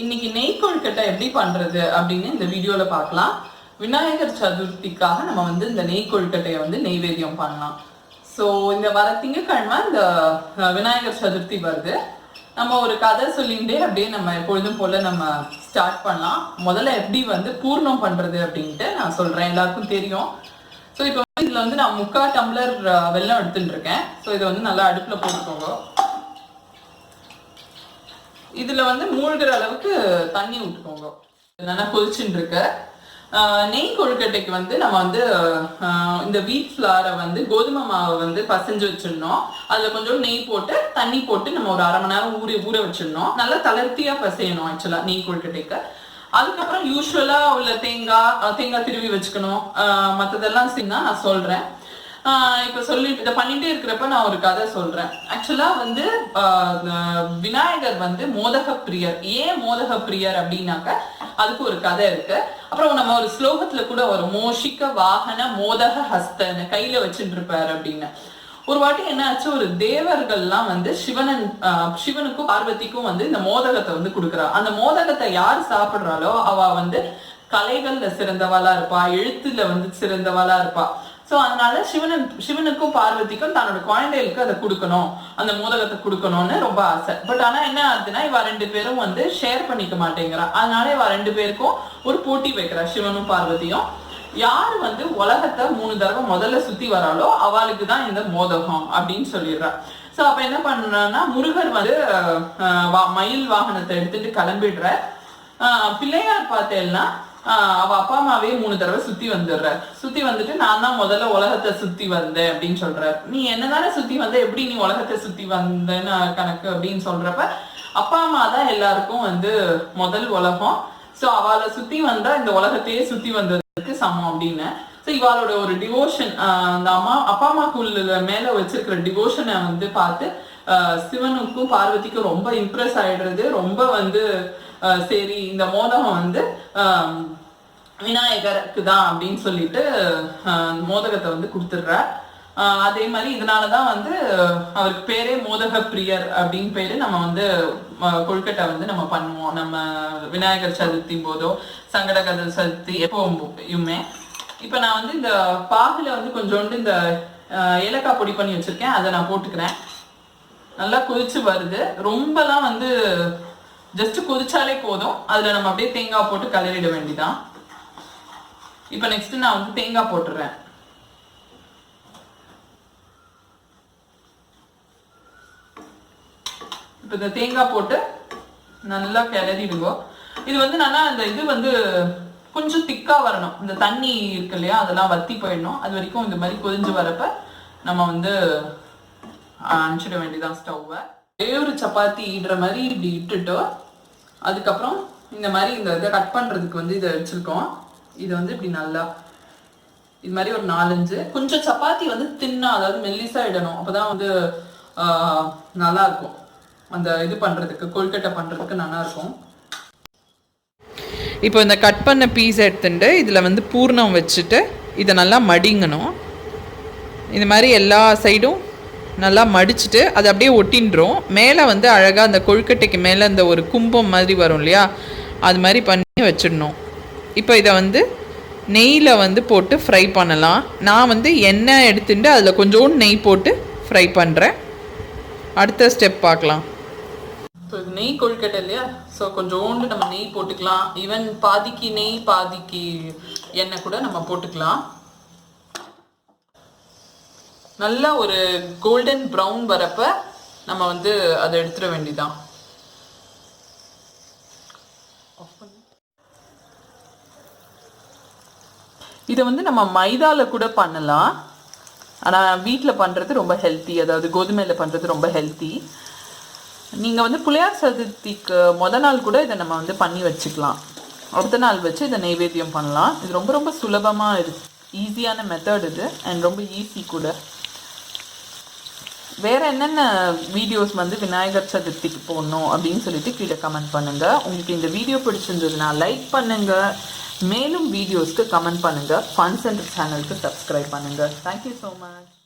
இன்னைக்கு நெய் கொழுக்கட்டை எப்படி பண்றது அப்படின்னு இந்த வீடியோல பார்க்கலாம். விநாயகர் சதுர்த்திக்காக நம்ம வந்து இந்த நெய் கொழுக்கட்டையை வந்து நெய்வேத்தியம் பண்ணலாம். ஸோ இந்த வர திங்கட்கிழமை இந்த விநாயகர் சதுர்த்தி வருது. நம்ம ஒரு கதை சொல்லிகிட்டே அப்படியே நம்ம எப்பொழுதும் போல நம்ம ஸ்டார்ட் பண்ணலாம். முதல்ல எப்படி வந்து பூர்ணம் பண்றது அப்படின்ட்டு நான் சொல்றேன், எல்லாருக்கும் தெரியும். ஸோ இப்போ இதுல வந்து நான் 3/4 டம்ளர் வெல்லம் எடுத்துட்டு இருக்கேன். ஸோ இதை வந்து நல்லா அடுப்புல போட்டுக்கோங்க. இதுல வந்து மூழ்கிற அளவுக்கு தண்ணி விட்டுக்கோங்க. நல்லா கொதிச்சுட்டு இருக்கு. நெய் கொழுக்கட்டைக்கு வந்து நம்ம வந்து இந்த வீட் ஃப்ளாரை வந்து கோதுமை மாவை வந்து பசைஞ்சு வச்சிடணும். அதுல கொஞ்சம் நெய் போட்டு தண்ணி போட்டு நம்ம ஒரு 1/2 மணி நேரம் ஊற வச்சிடணும். நல்லா தளர்த்தியா பசையணும் ஆக்சுவலா நெய் கொழுக்கட்டைக்கு. அதுக்கப்புறம் யூஸ்வலா உள்ள தேங்காய் திருவி வச்சுக்கணும். மற்றதெல்லாம் செய்யணும் நான் சொல்றேன். இப்ப இதை பண்ணிட்டே இருக்கிறப்ப நான் ஒரு கதை சொல்றேன். ஆக்சுவலா வந்து விநாயகர் வந்து மோதக பிரியர். ஏன் மோதக பிரியர் அப்படின்னாக்க அதுக்கு ஒரு கதை இருக்கு. அப்புறம் நம்ம ஒரு ஸ்லோகத்துல கூட வரும், மோஷிக்க வாகன மோதக ஹஸ்தன்னு கையில வச்சுட்டு இருப்பாரு அப்படின்னு. ஒரு வாட்டி என்ன ஆச்சு, ஒரு தேவர்கள்லாம் வந்து சிவனுக்கும் பார்வதிக்கும் வந்து இந்த மோதகத்தை வந்து கொடுக்குறா. அந்த மோதகத்தை யார் சாப்பிடுறாளோ அவ வந்து கலைகள்ல சிறந்தவாளா இருப்பா, எழுத்துல வந்து சிறந்தவாளா இருப்பா. ஸோ அதனால சிவனுக்கும் பார்வதிக்கும் தன்னோட குழந்தைகளுக்கு அதை கொடுக்கணும், அந்த மோதகத்தை கொடுக்கணும்னு ரொம்ப ஆசை. பட் ஆனா என்ன ஆகுதுன்னா இவ 2 பேரும் வந்து ஷேர் பண்ணிக்க மாட்டேங்கிறா. அதனால இவ 2 பேருக்கும் ஒரு போட்டி வைக்கிறா, சிவனும் பார்வதியும். யாரு வந்து உலகத்தை 3 தடவை முதல்ல சுத்தி வராளோ அவளுக்கு தான் இந்த மோதகம் அப்படின்னு சொல்லிடுறா. ஸோ அப்ப என்ன பண்றான்னா, முருகர் வந்து மயில் வாகனத்தை எடுத்துட்டு கிளம்பிடுற. பிள்ளையார் பார்த்தேன்னா அவ அப்பா அம்மாவே 3 தடவை சுத்தி வந்துடுற. சுத்தி வந்துட்டு நான் தான் முதல்ல உலகத்தை சுத்தி வந்தேன் அப்படின்னு சொல்ற. நீ என்னதானே சுத்தி வந்த, எப்படி நீ உலகத்தை சுத்தி வந்தேன்னு கணக்கு அப்படின்னு சொல்றப்ப அப்பா அம்மா தான் எல்லாருக்கும் வந்து முதல் உலகம். ஸோ அவளை சுத்தி வந்தா இந்த உலகத்தையே சுத்தி வந்ததுக்கு சமம் அப்படின்னு. ஸோ இவாளோட ஒரு டிவோஷன், அந்த அப்பா அம்மாக்குள்ள மேல வச்சிருக்கிற டிவோஷனை வந்து பார்த்து சிவனுக்கும் பார்வதிக்கும் ரொம்ப இம்ப்ரெஸ் ஆயிடுறது. ரொம்ப வந்து சரி இந்த மோதகம் வந்து விநாயகருக்கு தான் அப்படின்னு சொல்லிட்டு மோதகத்தை வந்து கொடுத்துடுற. அதே மாதிரி இதனாலதான் வந்து அவருக்கு பேரே மோதக பிரியர் அப்படின்னு பேரு. நம்ம வந்து கொழுக்கட்டை வந்து நம்ம பண்ணுவோம் நம்ம விநாயகர் சதுர்த்தி போதோ சங்கடகர சதுர்த்தி எப்பவுமே. இப்ப நான் வந்து இந்த பாகுல வந்து கொஞ்சோண்டு இந்த ஏலக்காய் பொடி பண்ணி வச்சிருக்கேன், அதை நான் போட்டுக்கிறேன். நல்லா கொதிச்சு வருது. ரொம்பலாம் வந்து ஜஸ்ட் கொதிச்சாலே போதும். அதுல நம்ம அப்படியே தேங்காய் போட்டு கலரிட வேண்டிதான். இப்ப நெக்ஸ்ட் நான் வந்து தேங்காய் போட்டுறேன். இப்ப இந்த தேங்காய் போட்டு நல்லா கிளறிடுங்க. இது வந்து நல்லா இந்த இது வந்து கொஞ்சம் திக்கா வரணும். இந்த தண்ணி இருக்கு இல்லையா, அதெல்லாம் வத்தி போயிடணும். அது வரைக்கும் இந்த மாதிரி கொதிஞ்சு வரப்ப நம்ம வந்து அனுப்பிச்சிட வேண்டியதான் ஸ்டவ்வை. ஒரு சப்பாத்தி இடுற மாதிரி இப்படி இட்டுட்டு அதுக்கப்புறம் இந்த மாதிரி இந்த இதை கட் பண்றதுக்கு வந்து இதை வச்சிருக்கோம். இது வந்து இப்படி நல்லா இது மாதிரி ஒரு 4-5 கொஞ்சம் சப்பாத்தி வந்து தின்னா, அதாவது மெல்லிசா இடணும். அப்பதான் வந்து நல்லா இருக்கும். அந்த இது பண்றதுக்கு கொழுக்கட்டை பண்றதுக்கு நல்லா இருக்கும். இப்போ இந்த கட் பண்ண பீஸ் எடுத்துட்டு இதில் வந்து பூர்ணம் வச்சுட்டு இதை நல்லா மடிங்கணும். இந்த மாதிரி எல்லா சைடும் நல்லா மடிச்சுட்டு அது அப்படியே ஒட்டின்றோம். மேலே வந்து அழகாக அந்த கொழுக்கட்டைக்கு மேலே அந்த ஒரு கும்பம் மாதிரி வரும் இல்லையா, அது மாதிரி பண்ணி வச்சிடணும். இப்போ இதை வந்து நெய்யில் வந்து போட்டு ஃப்ரை பண்ணலாம். நான் வந்து எண்ணெய் எடுத்துட்டு அதில் கொஞ்சோண்டு நெய் போட்டு ஃப்ரை பண்ணுறேன். அடுத்த ஸ்டெப் பார்க்கலாம். ஸோ இது நெய் கொழுக்கட்டை இல்லையா, ஸோ கொஞ்சோண்டு நம்ம நெய் போட்டுக்கலாம். ஈவன் பாதிக்கு நெய் பாதிக்கு எண்ணெய் கூட நம்ம போட்டுக்கலாம். நல்லா ஒரு கோல்டன் ப்ரௌன் வரப்ப நம்ம வந்து அதை எடுத்துட வேண்டியதான். இதை வந்து நம்ம மைதால கூட பண்ணலாம். ஆனால் வீட்டில் பண்ணுறது ரொம்ப ஹெல்த்தி, அதாவது கோதுமையில் பண்ணுறது ரொம்ப ஹெல்த்தி. நீங்கள் வந்து பிள்ளையார் சதுர்த்திக்கு நாள் கூட இதை நம்ம வந்து பண்ணி வச்சுக்கலாம். அடுத்த நாள் வச்சு இதை நைவேத்தியம் பண்ணலாம். இது ரொம்ப ரொம்ப சுலபமாக ஈஸியான மெத்தட் இது, அண்ட் ரொம்ப ஈஸி கூட. வேறு என்னென்ன வீடியோஸ் வந்து விநாயகர் சதுர்த்திக்கு போடணும் அப்படின்னு சொல்லிட்டு கீழே கமெண்ட் பண்ணுங்கள். உங்களுக்கு இந்த வீடியோ பிடிச்சிருந்ததுன்னா லைக் பண்ணுங்கள். மேலும் வீடியோஸ்க்கு கமெண்ட் பண்ணுங்கள். ஃபன் சென்டர் சேனலுக்கு சப்ஸ்கிரைப் பண்ணுங்கள். Thank you so much.